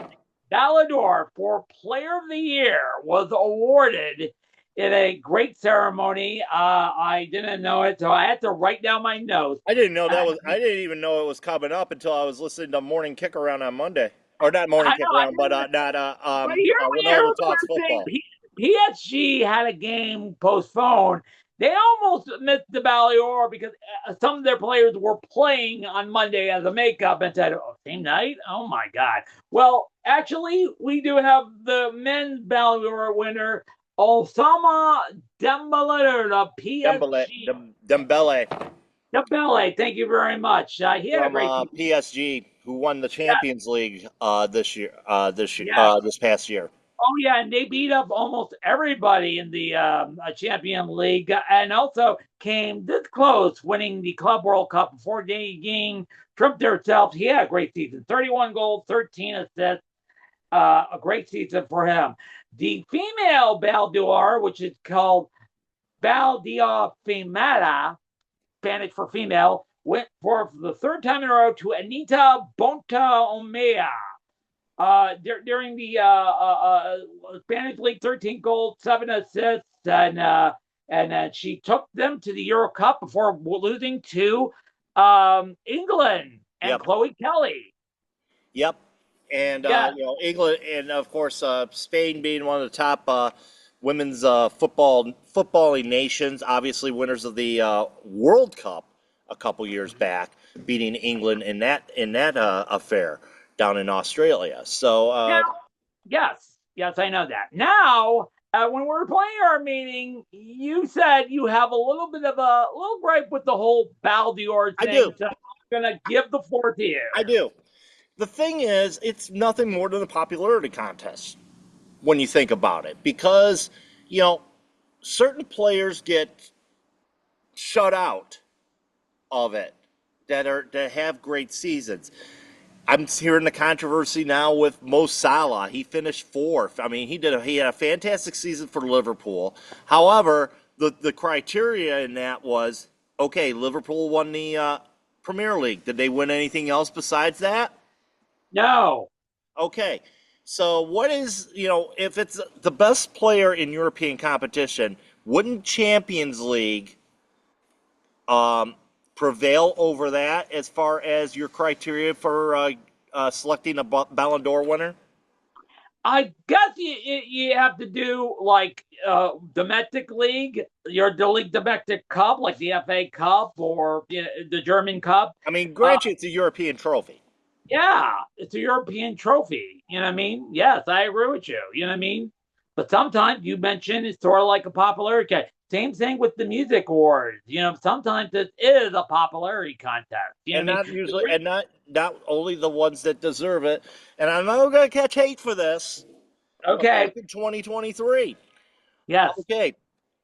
Ballador for Player of the Year was awarded in a great ceremony. I didn't know it, so I had to write down my notes.
I didn't know that was. I didn't even know it was coming up until I was listening to Morning Kick Around on Monday, or not Morning
I
Kick
know, I
Around, but
didn't.
not
But here's
Ronaldo
the
Talks
weird thing.
Football.
PSG had a game postponed. They almost missed the Ballior because some of their players were playing on Monday as a makeup and said, oh, same night? Oh, my God. Well, actually, we do have the men's Ballior winner, Osama Dembele, the
Dembele,
PSG.
Dembele
Dembele, thank you very much. He had a
from
great season.
PSG, who won the
Yeah,
Champions League this year.
yeah.
This past year.
Oh yeah, and they beat up almost everybody in the Champion League, and also came this close, winning the Club World Cup before they again trumped themselves. He had a great season: 31 goals, 13 assists. A great season for him. The female Bal d'Or, which is called Bal d'Or Femada, Spanish for female, went for the third time in a row to Anita Bonta-Omea. During the Spanish League, 13 goals, 7 assists, and she took them to the Euro Cup before losing to England and
Yep.
Chloe Kelly.
Yep. And
Yeah.
England, and of course Spain being one of the top women's footballing nations, obviously winners of the World Cup a couple years back, beating England in that affair down in Australia. So
Now, yes, I know that. Now, when we were playing our meeting, you said you have a little bit of a little gripe with the whole Baldior
I
thing.
do.
So I'm going to give the floor to you.
I do. The thing is, it's nothing more than a popularity contest when you think about it, because certain players get shut out of it that have great seasons. I'm hearing the controversy now with Mo Salah. He finished fourth. I mean, he had a fantastic season for Liverpool. However, the criteria in that was, okay, Liverpool won the Premier League. Did they win anything else besides that?
No.
Okay. So what is, if it's the best player in European competition, wouldn't Champions League prevail over that as far as your criteria for selecting a Ballon d'Or winner?
I guess you have to do like domestic league, your league domestic cup, like the FA Cup or the German Cup.
I mean, grant you it's a European trophy.
Yeah, it's a European trophy. You know what I mean? Yes, I agree with you. You know what I mean? But sometimes you mentioned it's sort of like a popularity contest. Same thing with the music awards. Sometimes it is a popularity contest. You know
And
what I
not
mean?
usually, and not only the ones that deserve it. And I know I'm going to catch hate for this. But
Okay.
back in 2023,
Yes.
okay,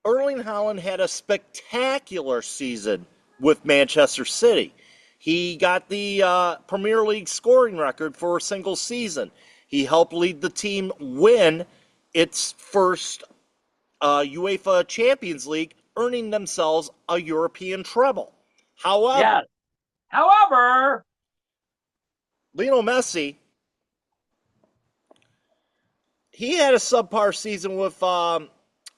Erling Haaland had a spectacular season with Manchester City. He got the Premier League scoring record for a single season. He helped lead the team win its first UEFA Champions League, earning themselves a European treble. However,
Yes. However,
Lionel Messi, he had a subpar season with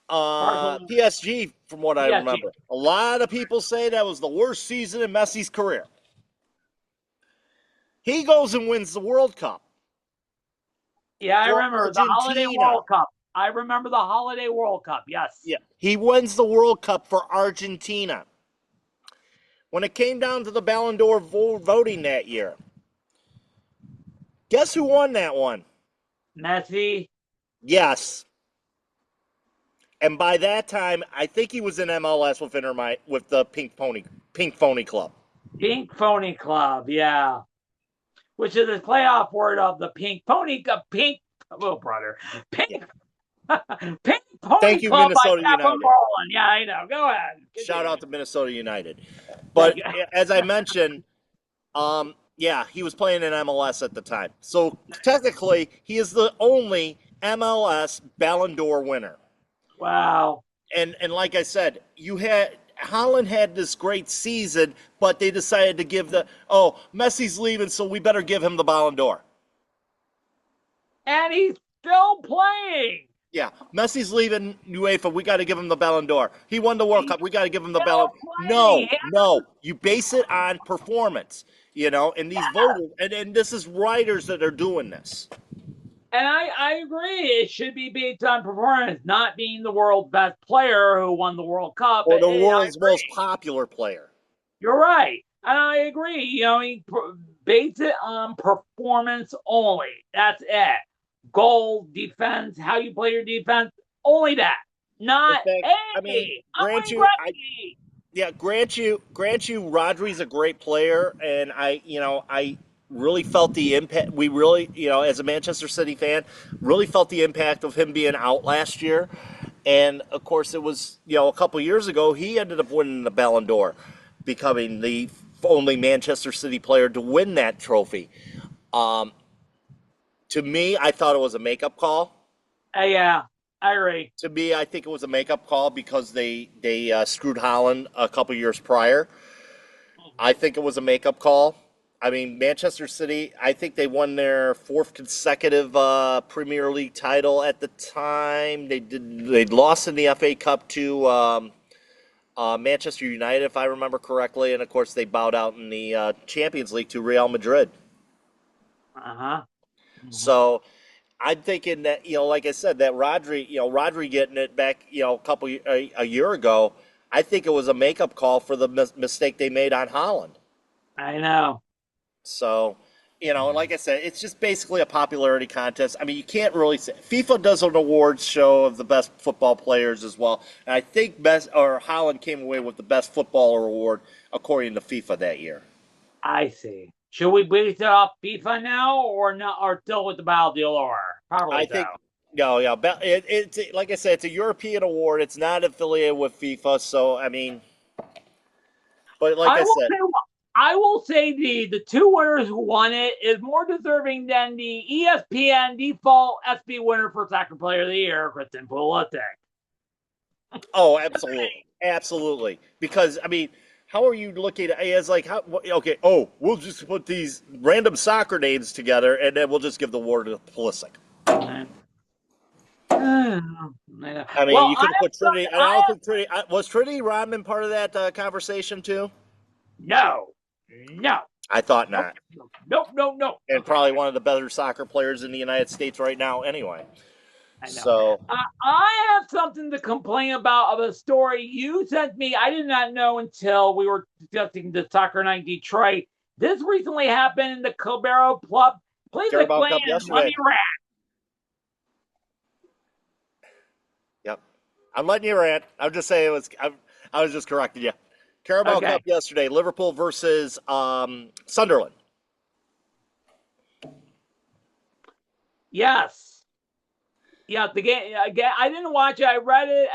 PSG, from what I remember. A lot of people say that was the worst season in Messi's career. He goes and wins the World Cup.
Yeah, I
for
remember the Holiday
Argentina.
World Cup. I remember the Holiday World Cup. Yes.
Yeah, he wins the World Cup for Argentina. When it came down to the Ballon d'Or voting that year, guess who won that one?
Messi.
Yes. And by that time, I think he was in MLS with the Pink Phony Club.
Pink Phony Club, yeah. Which is the playoff word of the Pink Pony Club. Pink, little brother. Pink, Pink Pony
Thank you,
Club
Minnesota
by Captain
United.
Balon. Yeah, I know. Go ahead.
Shout out to Minnesota United. But as I mentioned, Yeah, he was playing in MLS at the time. So technically, he is the only MLS Ballon d'Or winner.
Wow.
And like I said, you had Holland had this great season, but they decided to give Messi's leaving, so we better give him the Ballon d'Or.
And he's still playing.
Yeah, Messi's leaving UEFA. We got to give him the Ballon d'Or. He won the World
He's
Cup. We got to give him the Ballon.
still playing.
No. You base it on performance. And these voters, and this is writers that are doing this.
And I agree. It should be based on performance, not being the world's best player who won the World Cup.
Or the world's most popular player.
You're right. And I agree. He base it on performance only. That's it. Goal, defense, how you play your defense, only that. Not,
fact,
hey,
grant you, Rodri's a great player, and I really felt the impact. We really, as a Manchester City fan, really felt the impact of him being out last year. And of course, it was, a couple years ago, he ended up winning the Ballon d'Or, becoming the only Manchester City player to win that trophy. To me, I thought it was a makeup call.
Yeah, I agree.
To me, I think it was a makeup call because they screwed Holland a couple years prior. I think it was a makeup call. I mean, Manchester City, I think they won their fourth consecutive Premier League title at the time. They'd lost in the FA Cup to Manchester United, if I remember correctly, and of course they bowed out in the Champions League to Real Madrid.
Uh-huh.
So I'm thinking that, like I said, that Rodri getting it back, a year ago, I think it was a makeup call for the mistake they made on Holland.
I know.
So, and like I said, it's just basically a popularity contest. I mean, you can't really say FIFA does an awards show of the best football players as well. And I think Holland came away with the best footballer award according to FIFA that year.
I see. Should we base it off FIFA now or not, or still with the Ballon d'Or? Probably
I think no, yeah. It's like I said, it's a European award. It's not affiliated with FIFA, so I mean, but like I said,
I will say the two winners who won it is more deserving than the ESPN default SB winner for Soccer Player of the Year, Christian Pulisic.
Oh, absolutely, absolutely. Because I mean, how are you looking at it as like how? Okay, we'll just put these random soccer names together, and then we'll just give the award to Pulisic. I mean, you could put Trinity. And I don't think Trinity was Trinity Rodman part of that conversation too.
No.
I thought not.
No.
And probably one of the better soccer players in the United States right now, anyway.
I know.
So
I have something to complain about of a story you sent me. I did not know until we were discussing the Soccer Night Detroit. This recently happened in the Carabao Cup. Please explain. Let me rant.
Yep, I'm letting you rant. I'm just saying I was just correcting you. Carabao Cup yesterday, Liverpool versus Sunderland.
Yes. Yeah, the game again. I didn't watch it. I read it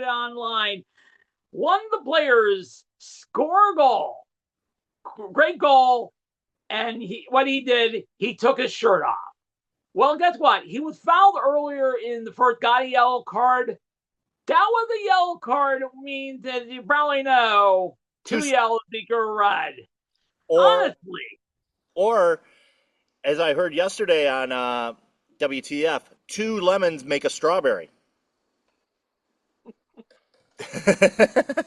online. One of the players scored a goal, great goal, and he took his shirt off. Well, guess what? He was fouled earlier in the first, got a yellow card. That was a yellow card. It means that you probably know 2 yellows equal red. Honestly.
Or, as I heard yesterday on WTF, 2 lemons make a strawberry.
Okay, that's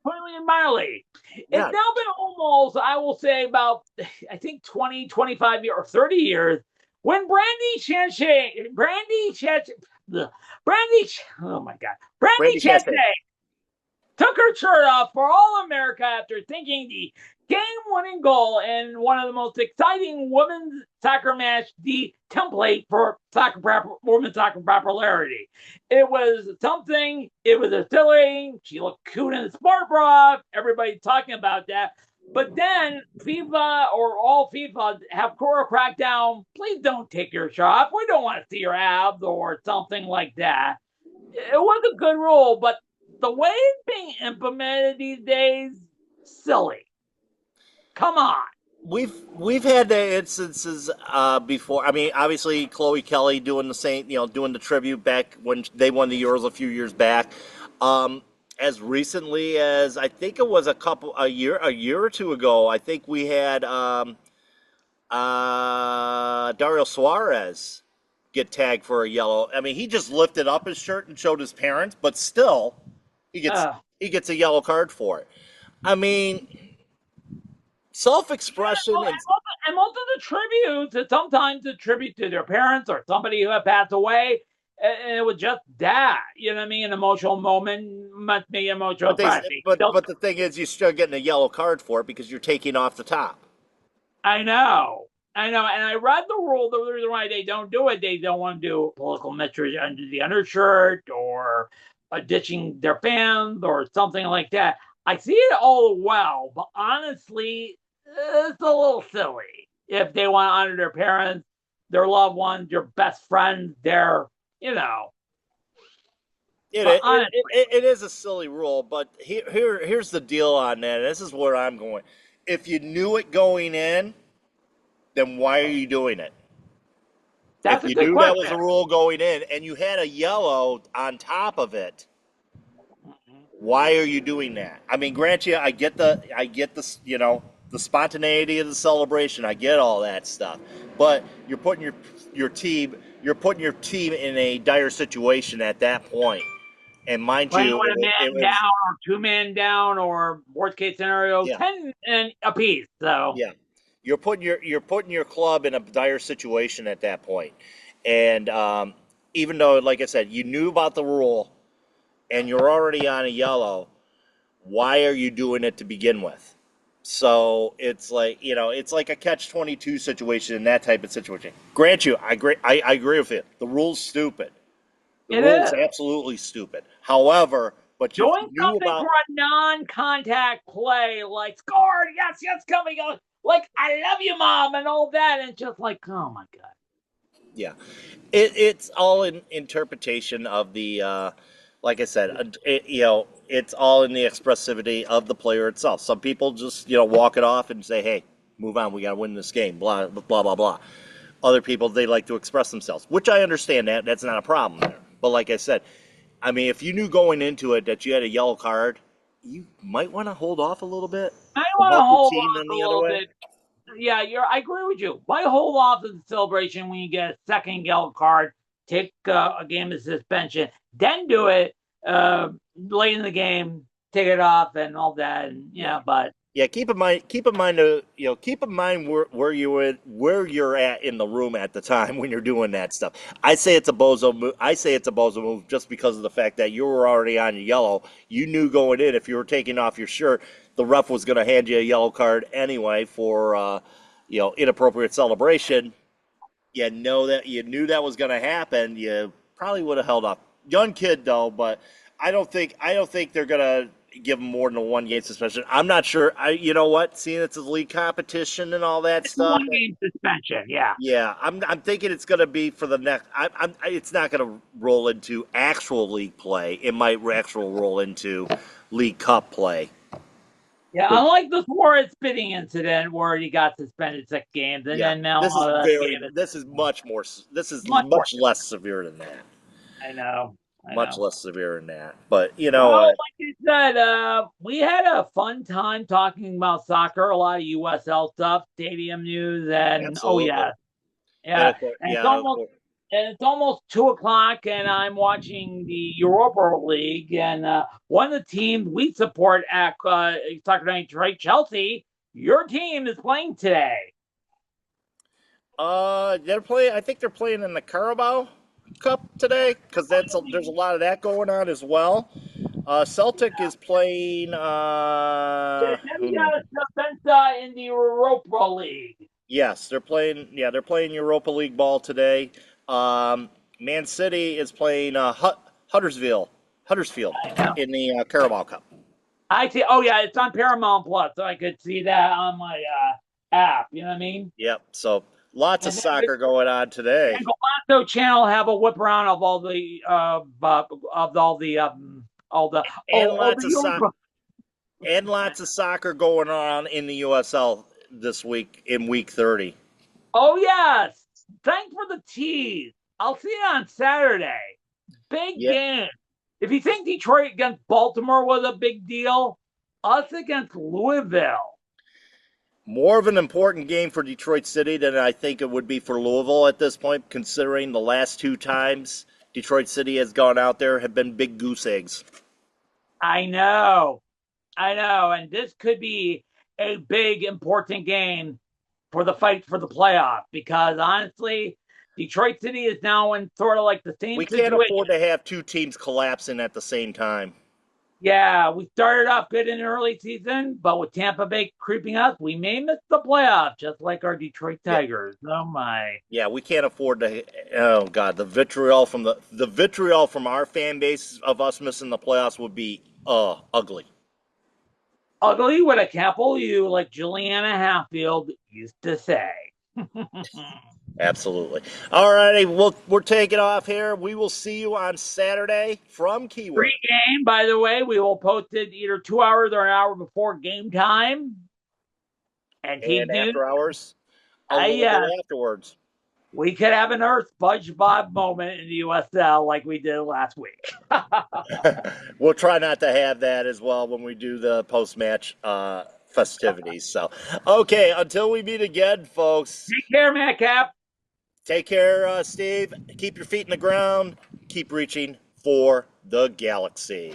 putting it mildly. Yeah. It's now been almost, I will say, about, I think, 20, 25 years, or 30 years, when Brandy Chastain took her shirt off for all America after thinking the game-winning goal in one of the most exciting women's soccer match, the template for women's soccer popularity. It was something. It was exhilarating. She looked cute in the sport bra. Everybody's talking about that. But then FIFA or all FIFA have cracked down. Please don't take your shirt off. We don't want to see your abs or something like that. It was a good rule, but the way it's being implemented these days, silly. Come on.
we've had the instances before. I mean, obviously Chloe Kelly doing the same, doing the tribute back when they won the Euros a few years back. Um, as recently as I think it was a year or two ago, I think we had Dario Suarez get tagged for a yellow. I mean, he just lifted up his shirt and showed his parents, but still, he gets
Uh,
he gets a yellow card for it. I mean, self-expression and
and most of the tributes, it's sometimes a tribute to their parents or somebody who had passed away. And it was just that, you know what I mean? An emotional moment must be emotional.
but but the thing is, you're still getting a yellow card for it because you're taking off the top.
I know. I know. And I read the rule. The reason why they don't do it, they don't want to do political message under the undershirt or ditching their fans or something like that. I see it all well, but honestly, it's a little silly if they want to honor their parents, their loved ones, your best friends, their, you know. But honestly,
It is a silly rule, but here's the deal on that. And this is where I'm going. If you knew it going in, then why are you doing it? If
that's a
you
good
knew that was
question.
a rule going in and you had a yellow on top of it, why are you doing that? I mean, grant you, I get the, the spontaneity of the celebration. I get all that stuff, but you're putting you're putting your team in a dire situation at that point. And mind
Playing
you,
with a
it
man
was
down or two men down or worst case scenario,
yeah,
10 and a piece. So
yeah. You're putting your club in a dire situation at that point. And even though, like I said, you knew about the rule and you're already on a yellow, why are you doing it to begin with? So it's like it's like a catch-22 situation in that type of situation. Grant you, I agree with it. The rule's stupid. The
it
rule's
is.
absolutely stupid. However, but if
Doing
you knew
something
about
for a non-contact play, like scored, yes, yes, coming on, like I love you, mom, and all that, and just like, oh my god.
yeah, it's all in interpretation of the like I said, it's all in the expressivity of the player itself. Some people just walk it off and say, "Hey, move on. We got to win this game." Blah blah blah blah. Other people, they like to express themselves, which I understand. That's not a problem there. But like I said, I mean, if you knew going into it that you had a yellow card, you might want to hold off a little bit
I
to
want to
help your
hold
team
off
in
a
the other
little
way.
bit. Yeah, I agree with you. Why hold off the celebration when you get a second yellow card, take a game of suspension, then do it late in the game, take it off and all that. And
Yeah.
yeah, but
Yeah, keep in mind where you're at in the room at the time when you're doing that stuff. I say it's a bozo move. I say it's a bozo move just because of the fact that you were already on your yellow. You knew going in if you were taking off your shirt, the ref was going to hand you a yellow card anyway for inappropriate celebration. You knew that was going to happen. You probably would have held off. Young kid though, but I don't think they're gonna give him more than a 1 game suspension. I'm not sure. You know what? Seeing it's a league competition and all that
it's a
stuff.
1 game suspension. Yeah.
Yeah, I'm thinking it's gonna be for the next. It's not gonna roll into actual league play. It might actual roll into League Cup play.
Yeah, unlike the Suarez spitting incident where he got suspended 6 games and
Yeah,
then now game is
This is much more. This is
much more.
much less severe than that.
I know. I
Much
know.
less severe than that. But
Well, like you said, we had a fun time talking about soccer, a lot of USL stuff, stadium news, and oh
absolutely.
yeah,
And
yeah,
of course,
and
yeah, of course.
it's almost 2 o'clock, and I'm watching the Europa League, and one of the teams we support at Soccer Night Detroit, Chelsea, your team is playing today.
They're playing. I think they're playing in the Carabao Cup today because there's a lot of that going on as well. Celtic is playing.
Then we got Spencer in the Europa League.
Yes, they're playing. Yeah, they're playing Europa League ball today. Man City is playing Huddersfield in the Carabao Cup.
I see. Oh yeah, it's on Paramount Plus, so I could see that on my app. You know what I mean?
Yep. So lots of
And then
soccer going on today.
and Golasso Channel have a whip around of all the
And
all the
lots of soccer.
Europa.
And lots of soccer going on in the USL this week in week 30.
Oh, yes. Thanks for the tease. I'll see you on Saturday. Big
Yeah.
game. If you think Detroit against Baltimore was a big deal, us against Louisville.
More of an important game for Detroit City than I think it would be for Louisville at this point, considering the last 2 times Detroit City has gone out there have been big goose eggs.
I know. And this could be a big, important game for the fight for the playoff because honestly, Detroit City is now in sort of like the same
We can't
situation.
afford to have 2 teams collapsing at the same time.
Yeah, we started off good in the early season, but with Tampa Bay creeping up, we may miss the playoff, just like our Detroit Tigers. Yeah. Oh my!
Yeah, we can't afford to. Oh God, the vitriol from the vitriol from our fan base of us missing the playoffs would be ugly.
Ugly with a capital U, like Juliana Hatfield used to say.
Absolutely. All righty, we're taking off here. We will see you on Saturday from Keyword.
Pre-game, by the way, we will post it either 2 hours or an hour before game time. And
after hours, a little bit afterwards.
We could have an Earth SpongeBob moment in the USL like we did last week.
We'll try not to have that as well when we do the post-match festivities. So, okay, until we meet again, folks.
Take care, Madcap.
Take care, Steve. Keep your feet in the ground. Keep reaching for the galaxy.